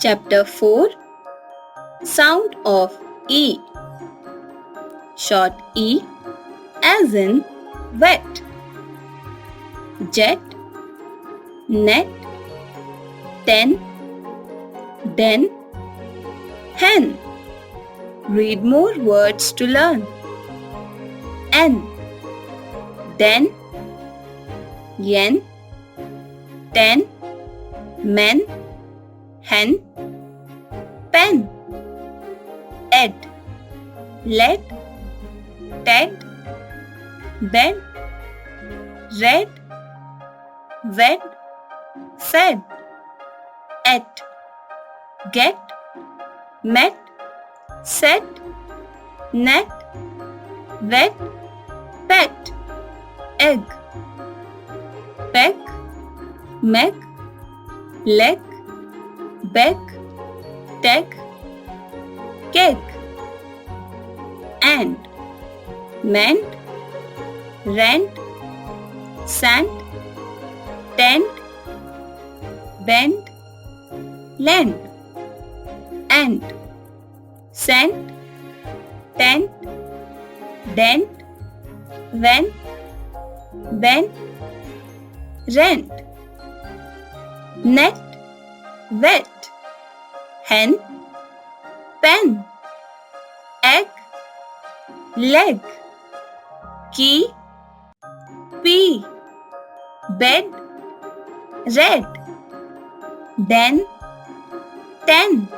Chapter 4 Sound of E. Short E as in wet. Jet, net, ten, den, hen. Read more words to learn. N, den, yen, ten, men, hen, pen. Ed, led, ted, bed, read, wed, fed. Et, get, met, set, net, wet, pet. Egg, peck, meck, leg, beck, teg, cake. And, mend, rent, sant, tent, bend, lend. And, scent, tent, dent, vent, bent, rent. Net, wet, hen, pen, egg, leg, key, pea, bed, red, den, ten.